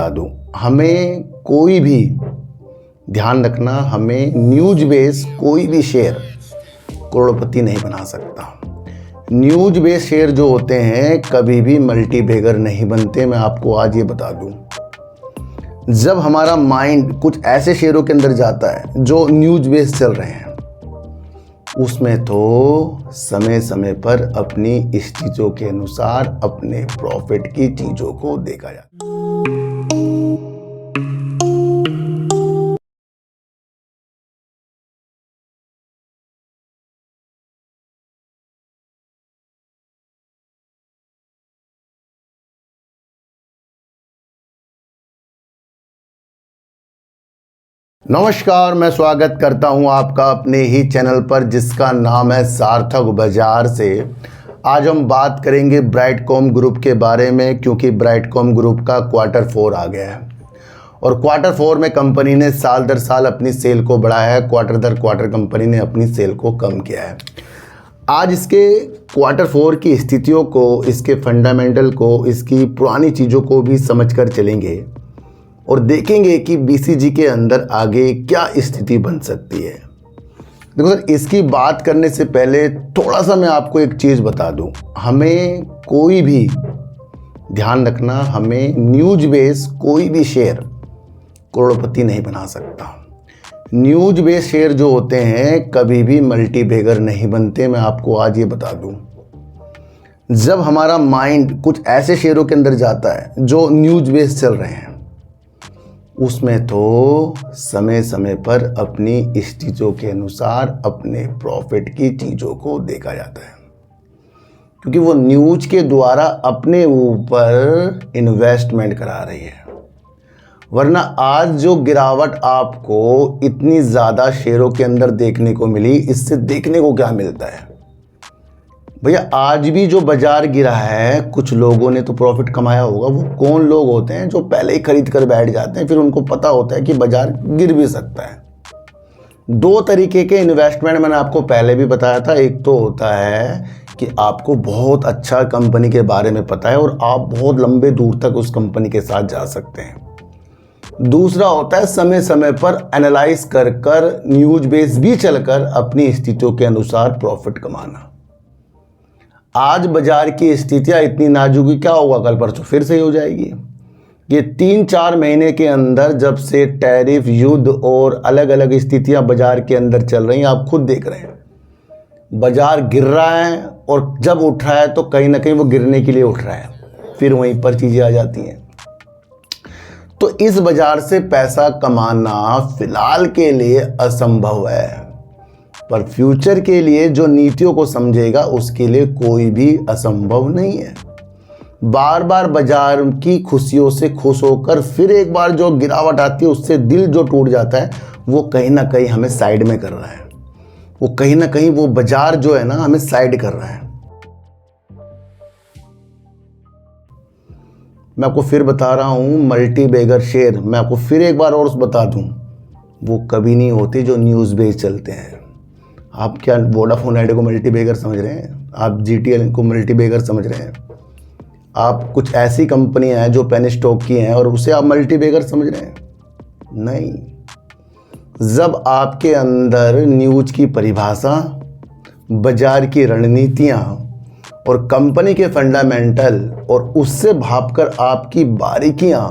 बता दूं, हमें कोई भी ध्यान रखना, हमें न्यूज बेस कोई भी शेयर करोड़पति नहीं बना सकता। न्यूज बेस शेयर जो होते हैं कभी भी मल्टीबैगर नहीं बनते। मैं आपको आज ये बता दूं, जब हमारा माइंड कुछ ऐसे शेयरों के अंदर जाता है जो न्यूज बेस चल रहे हैं, उसमें तो समय समय पर अपनी स्थितियों के अनुसार अपने प्रॉफिट की चीजों को देखा जाता है। नमस्कार, मैं स्वागत करता हूं आपका अपने ही चैनल पर जिसका नाम है सार्थक बाजार से। आज हम बात करेंगे ब्राइटकॉम ग्रुप के बारे में, क्योंकि ब्राइटकॉम ग्रुप का क्वार्टर 4 आ गया है और क्वार्टर 4 में कंपनी ने साल दर साल अपनी सेल को बढ़ाया है, क्वार्टर दर क्वार्टर कंपनी ने अपनी सेल को कम किया है। आज इसके क्वार्टर 4 की स्थितियों को, इसके फंडामेंटल को, इसकी पुरानी चीज़ों को भी समझ कर चलेंगे और देखेंगे कि बीसीजी के अंदर आगे क्या स्थिति बन सकती है। देखो सर, इसकी बात करने से पहले थोड़ा सा मैं आपको एक चीज़ बता दूं, हमें कोई भी ध्यान रखना, हमें न्यूज बेस कोई भी शेयर करोड़पति नहीं बना सकता। न्यूज बेस शेयर जो होते हैं कभी भी मल्टीबैगर नहीं बनते। मैं आपको आज ये बता दूं, जब हमारा माइंड कुछ ऐसे शेयरों के अंदर जाता है जो न्यूज बेस चल रहे हैं, उसमें तो समय समय पर अपनी स्थितियों के अनुसार अपने प्रॉफिट की चीज़ों को देखा जाता है, क्योंकि वो न्यूज के द्वारा अपने ऊपर इन्वेस्टमेंट करा रही है। वरना आज जो गिरावट आपको इतनी ज़्यादा शेयरों के अंदर देखने को मिली, इससे देखने को क्या मिलता है भैया? आज भी जो बाजार गिरा है, कुछ लोगों ने तो प्रॉफिट कमाया होगा। वो कौन लोग होते हैं जो पहले ही खरीद कर बैठ जाते हैं, फिर उनको पता होता है कि बाजार गिर भी सकता है। दो तरीके के इन्वेस्टमेंट मैंने आपको पहले भी बताया था। एक तो होता है कि आपको बहुत अच्छा कंपनी के बारे में पता है और आप बहुत लंबे दूर तक उस कंपनी के साथ जा सकते हैं। दूसरा होता है समय समय पर एनालाइज कर कर, न्यूज बेस भी चलकर अपनी स्थितियों के अनुसार प्रॉफिट कमाना। आज बाजार की स्थितियां इतनी नाजुक है, क्या होगा कल परसों फिर से हो जाएगी। ये 3-4 महीने के अंदर जब से टैरिफ, युद्ध और अलग अलग स्थितियां बाजार के अंदर चल रही हैं, आप खुद देख रहे हैं बाजार गिर रहा है और जब उठ रहा है तो कहीं ना कहीं वो गिरने के लिए उठ रहा है, फिर वहीं पर चीज़ें आ जाती हैं। तो इस बाजार से पैसा कमाना फिलहाल के लिए असंभव है, पर फ्यूचर के लिए जो नीतियों को समझेगा उसके लिए कोई भी असंभव नहीं है। बार बार बाजार की खुशियों से खुश होकर फिर एक बार जो गिरावट आती है उससे दिल जो टूट जाता है, वो कहीं ना कहीं हमें साइड में कर रहा है। वो कहीं ना कहीं वो बाजार जो है ना हमें साइड कर रहा है। मैं आपको फिर बता रहा हूँ, मल्टीबैगर शेयर मैं आपको फिर एक बार और बता दूँ, वो कभी नहीं होते जो न्यूज़ बेस चलते हैं। आप क्या वोडाफोन आइडिया को मल्टीबैगर समझ रहे हैं? आप जीटीएल को मल्टीबैगर समझ रहे हैं? आप कुछ ऐसी कंपनियां हैं जो पेनी स्टॉक की हैं और उसे आप मल्टीबैगर समझ रहे हैं? नहीं। जब आपके अंदर न्यूज की परिभाषा, बाजार की रणनीतियां और कंपनी के फंडामेंटल और उससे भापकर आपकी बारीकियां,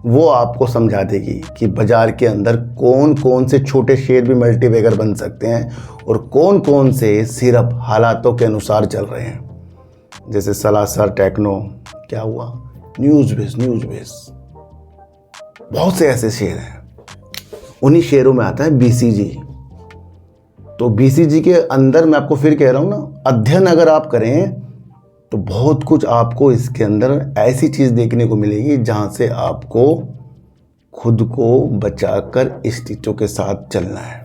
वो आपको समझा देगी कि बाजार के अंदर कौन कौन से छोटे शेयर भी मल्टीबैगर बन सकते हैं और कौन कौन से सिर्फ हालातों के अनुसार चल रहे हैं। जैसे सलासर टेक्नो, क्या हुआ? न्यूज बेस बहुत से ऐसे शेयर हैं। उन्हीं शेयरों में आता है बीसीजी। तो बीसीजी के अंदर मैं आपको फिर कह रहा हूँ ना, अध्ययन अगर आप करें तो बहुत कुछ आपको इसके अंदर ऐसी चीज़ देखने को मिलेगी जहाँ से आपको खुद को बचाकर स्थितियों के साथ चलना है।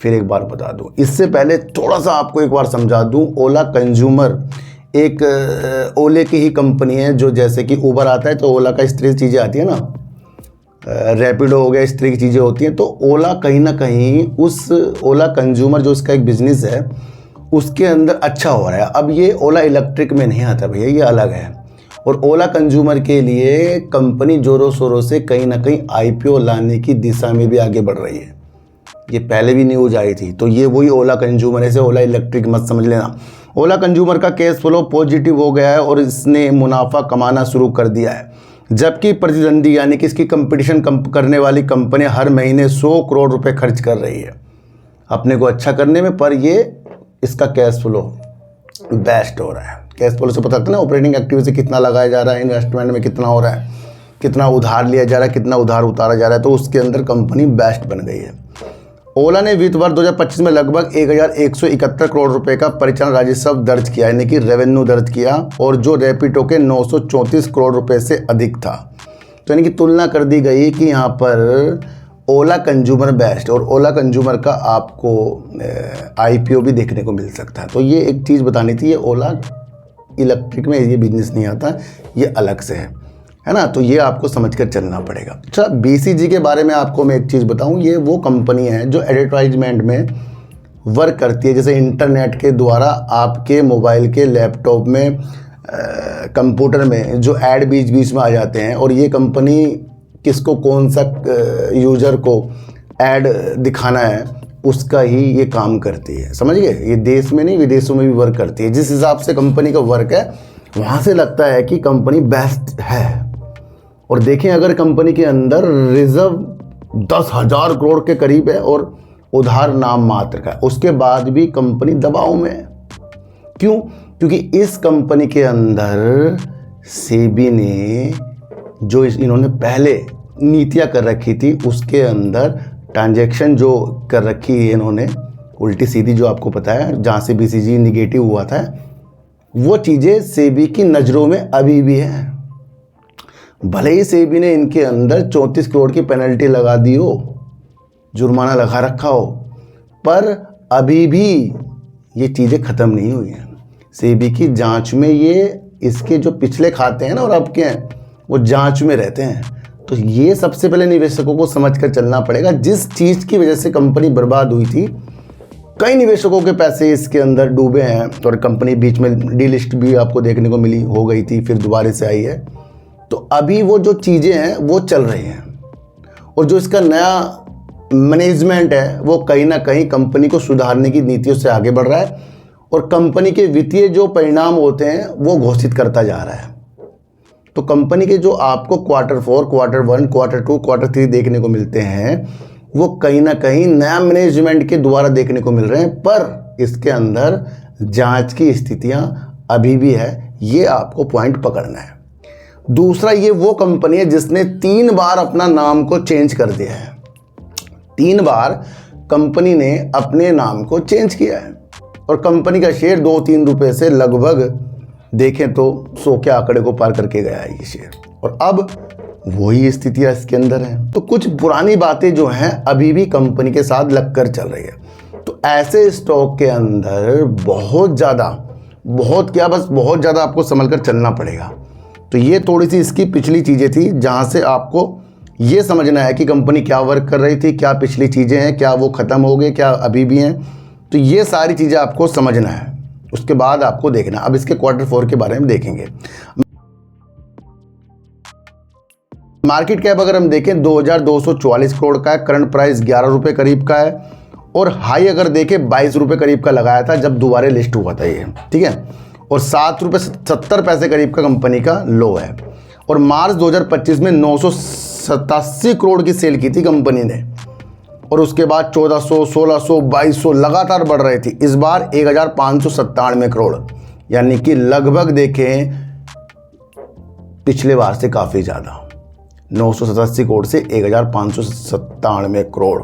फिर एक बार बता दूं, इससे पहले थोड़ा सा आपको एक बार समझा दूं, ओला कंज्यूमर एक ओले की ही कंपनी है, जो जैसे कि उबर आता है तो ओला का इस तरह की चीज़ें आती है ना, रैपिडो हो गया, इस तरह की चीज़ें होती हैं। तो ओला कहीं ना कहीं उस ओला कंज्यूमर जो उसका एक बिजनेस है उसके अंदर अच्छा हो रहा है। अब ये ओला इलेक्ट्रिक में नहीं आता भैया, ये अलग है। और ओला कंज्यूमर के लिए कंपनी जोरों शोरों से कहीं ना कहीं आईपीओ लाने की दिशा में भी आगे बढ़ रही है। ये पहले भी न्यूज आई थी। तो ये वही ओला कंज्यूमर है, ओला इलेक्ट्रिक मत समझ लेना। ओला कंज्यूमर का कैश फ्लो पॉजिटिव हो गया है और इसने मुनाफा कमाना शुरू कर दिया है, जबकि प्रतिद्वंदी यानी कि इसकी कंपटीशन करने वाली कंपनी हर महीने 100 करोड़ रुपए खर्च कर रही है अपने को अच्छा करने में, पर ये इसका कैश फ्लो बेस्ट हो रहा है। कैश फ्लो से पता लगता है ना ऑपरेटिंग एक्टिविटी से कितना लगाया जा रहा है, इन्वेस्टमेंट में कितना हो रहा है, कितना उधार लिया जा रहा है, कितना उधार उतारा जा रहा है, तो उसके अंदर कंपनी बेस्ट बन गई है। ओला ने वित्त वर्ष 2025 में लगभग 1171 करोड़ रुपए का परिचालन राजस्व दर्ज किया, यानी कि रेवेन्यू दर्ज किया, और जो रैपिडो के 934 करोड़ रुपए से अधिक था। तो यानी कि तुलना कर दी गई कि यहाँ पर ओला कंज्यूमर बेस्ट, और ओला कंज्यूमर का आपको आईपीओ भी देखने को मिल सकता है। तो ये एक चीज़ बतानी थी, ये ओला इलेक्ट्रिक में ये बिजनेस नहीं आता, ये अलग से है ना। तो ये आपको समझकर चलना पड़ेगा। अच्छा, बीसीजी के बारे में आपको मैं एक चीज़ बताऊं, ये वो कंपनी है जो एडवर्टाइजमेंट में वर्क करती है। जैसे इंटरनेट के द्वारा आपके मोबाइल के लैपटॉप में कंप्यूटर में जो ऐड बीच बीच में आ जाते हैं, और ये कंपनी किसको कौन सा यूज़र को ऐड दिखाना है उसका ही ये काम करती है, समझ गए। ये देश में नहीं विदेशों में भी वर्क करती है। जिस हिसाब से कंपनी का वर्क है वहाँ से लगता है कि कंपनी बेस्ट है। और देखें, अगर कंपनी के अंदर रिजर्व 10,000 करोड़ के करीब है और उधार नाम मात्र का, उसके बाद भी कंपनी दबाव में है। क्यों? क्योंकि इस कंपनी के अंदर सेबी ने जो इन्होंने पहले नीतियां कर रखी थी, उसके अंदर ट्रांजैक्शन जो कर रखी है इन्होंने उल्टी सीधी, जो आपको पता है जहाँ से बीसीजी निगेटिव हुआ था, वो चीज़ें सेबी की नज़रों में अभी भी है। भले ही सेबी ने इनके अंदर 34 करोड़ की पेनल्टी लगा दी हो, जुर्माना लगा रखा हो, पर अभी भी ये चीज़ें ख़त्म नहीं हुई हैं। सेबी की जांच में ये इसके जो पिछले खाते हैं ना और अब के हैं, वो जांच में रहते हैं। तो ये सबसे पहले निवेशकों को समझकर चलना पड़ेगा। जिस चीज़ की वजह से कंपनी बर्बाद हुई थी, कई निवेशकों के पैसे इसके अंदर डूबे हैं, और कंपनी बीच में डीलिस्ट भी आपको देखने को मिली, हो गई थी, फिर दोबारा से आई है। तो अभी वो जो चीज़ें हैं वो चल रही हैं, और जो इसका नया मैनेजमेंट है वो कहीं ना कहीं कंपनी को सुधारने की नीतियों से आगे बढ़ रहा है, और कंपनी के वित्तीय जो परिणाम होते हैं वो घोषित करता जा रहा है। तो कंपनी के जो आपको क्वार्टर 4, क्वार्टर 1, क्वार्टर 2, क्वार्टर 3 देखने को मिलते हैं, वो कहीं ना कहीं नया मैनेजमेंट के द्वारा देखने को मिल रहे हैं, पर इसके अंदर जांच की स्थितियां अभी भी है। ये आपको पॉइंट पकड़ना है। दूसरा, ये वो कंपनी है जिसने 3 बार अपना नाम को चेंज कर दिया है। 3 बार कंपनी ने अपने नाम को चेंज किया है, और कंपनी का शेयर 2-3 रुपए से लगभग देखें तो 100 के आंकड़े को पार करके गया है ये शेयर, और अब वही स्थितियां इसके अंदर है। तो कुछ पुरानी बातें जो हैं अभी भी कंपनी के साथ लगकर चल रही है। तो ऐसे स्टॉक के अंदर बहुत ज़्यादा आपको संभलकर चलना पड़ेगा। तो ये थोड़ी सी इसकी पिछली चीज़ें थी, जहाँ से आपको ये समझना है कि कंपनी क्या वर्क कर रही थी, क्या पिछली चीज़ें हैं, क्या वो ख़त्म हो गए, क्या अभी भी हैं। तो ये सारी चीज़ें आपको समझना है, उसके बाद आपको देखना। अब इसके क्वार्टर 4 के बारे में देखेंगे। मार्केट कैप अगर हम देखें 2244 करोड़ का है, करंट प्राइस 11 रुपये करीब का है, और हाई अगर देखें 22 रुपये करीब का लगाया था जब दोबारा लिस्ट हुआ था ये, ठीक है, और 7 रुपये 70 पैसे करीब का कंपनी का लो है। और मार्च 2025 में 987 करोड़ की सेल की थी कंपनी ने, और उसके बाद 1400, 1600, 2200 लगातार बढ़ रही थी। इस बार 1597 करोड़, यानी कि लगभग देखें पिछले बार से काफ़ी ज़्यादा, 987 करोड़ से 1597 करोड़।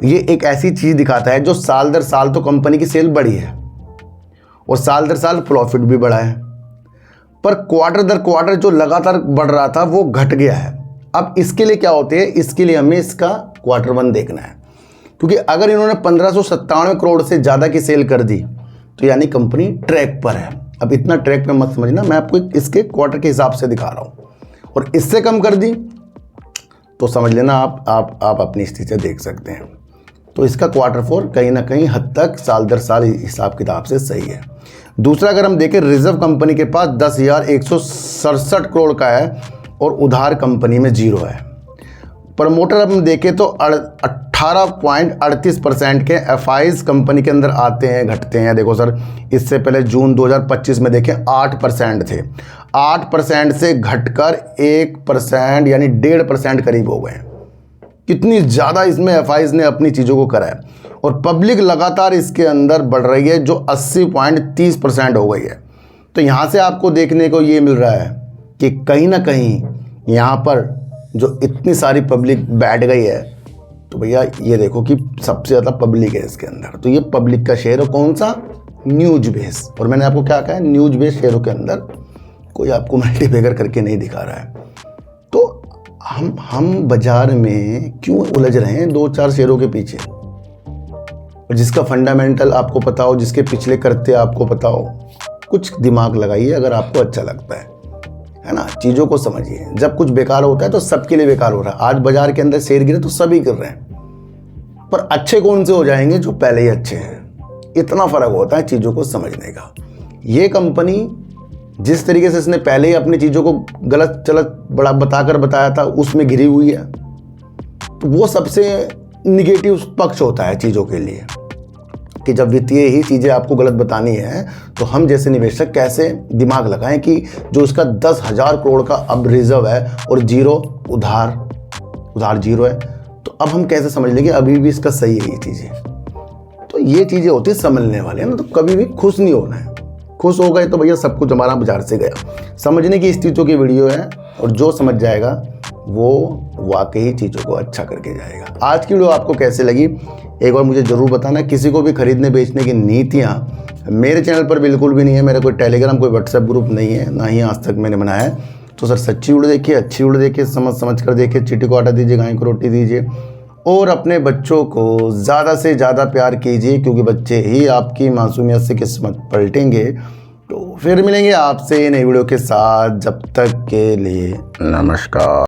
ये एक ऐसी चीज़ दिखाता है जो साल दर साल तो कंपनी की सेल बढ़ी है, और साल दर साल प्रॉफिट भी बढ़ा है, पर क्वार्टर दर क्वार्टर जो लगातार बढ़ रहा था वो घट गया है। अब इसके लिए क्या होते हैं, इसके लिए हमें इसका क्वार्टर 1 देखना है, क्योंकि अगर इन्होंने 1597 करोड़ से ज़्यादा की सेल कर दी तो यानी कंपनी ट्रैक पर है। अब इतना ट्रैक में मत समझना, मैं आपको इसके क्वार्टर के हिसाब से दिखा रहा हूँ, और इससे कम कर दी तो समझ लेना आप अपनी स्थिति देख सकते हैं। तो इसका क्वार्टर 4 कहीं ना कहीं हद तक साल दर साल हिसाब किताब से सही है। दूसरा अगर हम देखें रिजर्व कंपनी के पास 10,167 करोड़ का है और उधार कंपनी में 0 है। प्रमोटर अब हम देखें तो 18.38% के एफआईज कंपनी के अंदर आते हैं घटते हैं। देखो सर, इससे पहले जून 2025 में देखें 8% थे, 8% से घटकर 1% यानी 1.5% करीब हो गए। कितनी ज़्यादा इसमें एफआईज ने अपनी चीज़ों को करा है और पब्लिक लगातार इसके अंदर बढ़ रही है जो 80.30% हो गई है। तो यहाँ से आपको देखने को ये मिल रहा है कि कहीं ना कहीं यहाँ पर जो इतनी सारी पब्लिक बैठ गई है, तो भैया ये देखो कि सबसे ज़्यादा पब्लिक है इसके अंदर। तो ये पब्लिक का शेयर है कौन सा? News base. और मैंने आपको क्या कहा है, न्यूज बेस शेयरों के अंदर कोई आपको मल्टीबैगर करके नहीं दिखा रहा है। तो हम बाजार में क्यों उलझ रहे हैं 2-4 शेयरों के पीछे, और जिसका फंडामेंटल आपको पता हो, जिसके पिछले करते आपको पता हो। कुछ दिमाग लगाइए अगर आपको अच्छा लगता है ना। चीज़ों को समझिए। जब कुछ बेकार होता है तो सबके लिए बेकार हो रहा है। आज बाजार के अंदर शेयर गिरे तो सभी गिर रहे हैं, पर अच्छे कौन से हो जाएंगे? जो पहले ही अच्छे हैं। इतना फर्क होता है चीज़ों को समझने का। ये कंपनी जिस तरीके से इसने पहले ही अपनी चीज़ों को गलत चलत बड़ा बताया था, उसमें घिरी हुई है। तो वो सबसे निगेटिव पक्ष होता है चीज़ों के लिए कि जब वित्तीय ही चीज़ें आपको गलत बतानी है तो हम जैसे निवेशक कैसे दिमाग लगाएं कि जो इसका 10,000 करोड़ का अब रिजर्व है और 0 उधार 0 है, तो अब हम कैसे समझ लेंगे अभी भी इसका सही है ये चीज़ें। तो ये चीज़ें होती है समझने वाले ना। तो कभी भी खुश नहीं होना है। खुश हो गए तो भैया सब कुछ हमारा बाजार से गया। समझने की इस चीज़ों की वीडियो है और जो समझ जाएगा वो वाकई चीज़ों को अच्छा करके जाएगा। आज की वीडियो आपको कैसे लगी एक बार मुझे ज़रूर बताना। किसी को भी खरीदने बेचने की नीतियाँ मेरे चैनल पर बिल्कुल भी नहीं है। मेरा कोई टेलीग्राम कोई व्हाट्सएप ग्रुप नहीं है, ना ही आज तक मैंने बनाया है। तो सर सच्ची वीडियो देखिए, अच्छी वीडियो देखिए, समझ कर देखिए। चीटी को आटा दीजिए, गाय को रोटी दीजिए और अपने बच्चों को ज़्यादा से ज़्यादा प्यार कीजिए, क्योंकि बच्चे ही आपकी मासूमियत से किस्मत पलटेंगे। तो फिर मिलेंगे आपसे नई वीडियो के साथ। जब तक के लिए नमस्कार।